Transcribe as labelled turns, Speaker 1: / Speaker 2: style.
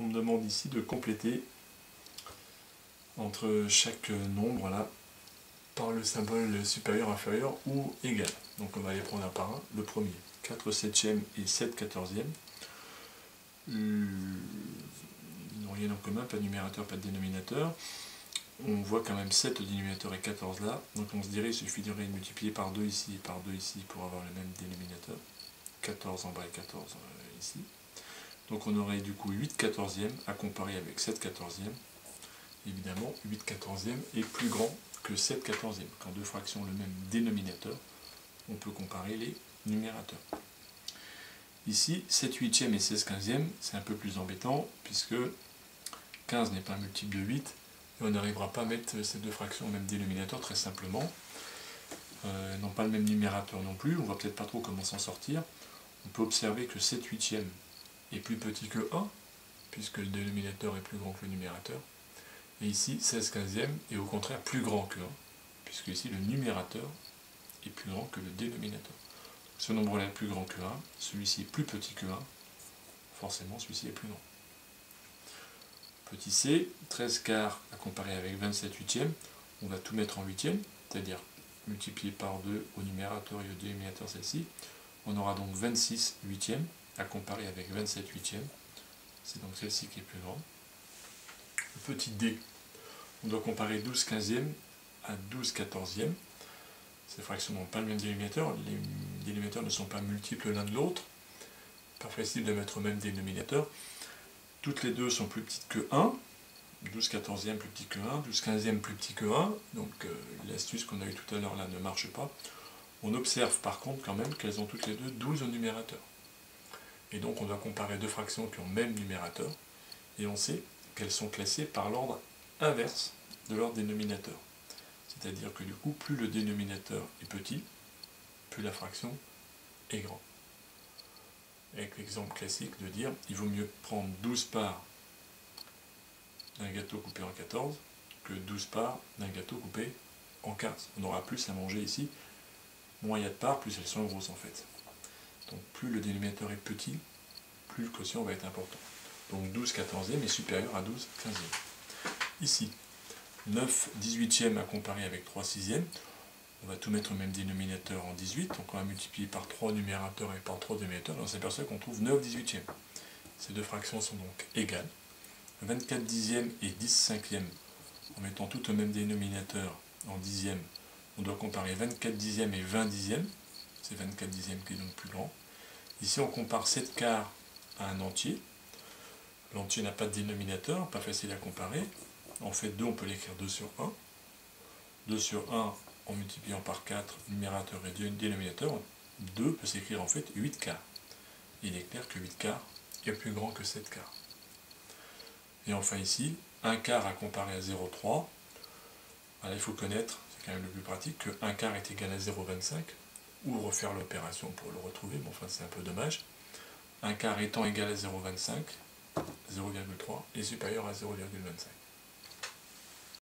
Speaker 1: on me demande ici de compléter entre chaque nombre là par le symbole supérieur, inférieur ou égal. Donc on va les prendre un par un. Le premier, 4 septièmes et 7 quatorzièmes. Ils n'ont rien en commun, pas de numérateur, pas de dénominateur. On voit quand même 7 au dénominateur et 14 là. Donc on se dirait qu'il suffirait de multiplier par 2 ici et par 2 ici pour avoir le même dénominateur. 14 en bas et 14 ici. Donc on aurait du coup 8 quatorzièmes à comparer avec 7 quatorzièmes. Évidemment, 8 quatorzièmes est plus grand que 7 quatorzièmes. Quand deux fractions ont le même dénominateur, on peut comparer les numérateurs. Ici, 7 huitièmes et 16 quinzièmes, c'est un peu plus embêtant, puisque 15 n'est pas un multiple de 8, et on n'arrivera pas à mettre ces deux fractions au même dénominateur très simplement. N'ont pas le même numérateur non plus, on ne voit peut-être pas trop comment s'en sortir. On peut observer que 7 huitièmes est plus petit que 1, puisque le dénominateur est plus grand que le numérateur. Et ici, 16 quinzièmes est au contraire plus grand que 1, puisque ici le numérateur est plus grand que le dénominateur. Ce nombre-là est plus grand que 1, celui-ci est plus petit que 1, forcément celui-ci est plus grand. Petit c, 13 quarts à comparer avec 27 huitièmes, on va tout mettre en huitièmes, c'est-à-dire multiplier par 2 au numérateur et au dénominateur celle-ci. On aura donc 26 huitièmes à comparer avec 27 huitièmes, c'est donc celle-ci qui est plus grande. Le petit d, on doit comparer 12 quinzièmes à 12 quatorzièmes. Ces fractions n'ont pas le même dénominateur, les dénominateurs ne sont pas multiples l'un de l'autre. Pas facile de mettre au même dénominateur. Toutes les deux sont plus petites que 1. 12 quatorzièmes plus petit que 1, 12 quinzièmes plus petit que 1. Donc l'astuce qu'on a eue tout à l'heure là ne marche pas. On observe par contre quand même qu'elles ont toutes les deux 12 au numérateur. Et donc on doit comparer deux fractions qui ont le même numérateur. Et on sait qu'elles sont classées par l'ordre inverse de leur dénominateur. C'est-à-dire que du coup, plus le dénominateur est petit, plus la fraction est grande. Avec l'exemple classique de dire, il vaut mieux prendre 12 parts d'un gâteau coupé en 14 que 12 parts d'un gâteau coupé en 15. On aura plus à manger ici, moins il y a de parts, plus elles sont grosses en fait. Donc plus le dénominateur est petit, plus le quotient va être important. Donc 12 quatorzièmes est supérieur à 12 quinzièmes. Ici, 9 18e à comparer avec 3 sixièmes. On va tout mettre au même dénominateur en 18, donc on va multiplier par 3 numérateurs et par 3 dénominateurs, et on s'aperçoit qu'on trouve 9 18e. Ces deux fractions sont donc égales. 24 dixièmes et 10 cinquièmes, en mettant tout au même dénominateur en dixièmes, on doit comparer 24 dixièmes et 20 dixièmes, c'est 24 dixièmes qui est donc plus grand. Ici on compare 7 quarts à un entier. L'entier n'a pas de dénominateur, pas facile à comparer. En fait 2, on peut l'écrire 2 sur 1. 2 sur 1, en multipliant par 4, numérateur et dénominateur, 2 peut s'écrire en fait 8 quarts. Il est clair que 8 quarts est plus grand que 7 quarts. Et enfin ici, 1 quart à comparer à 0,3. Il faut connaître, c'est quand même le plus pratique, que 1 quart est égal à 0,25, ou refaire l'opération pour le retrouver, mais enfin c'est un peu dommage. 1 quart étant égal à 0,25, 0,3 est supérieur à 0,25.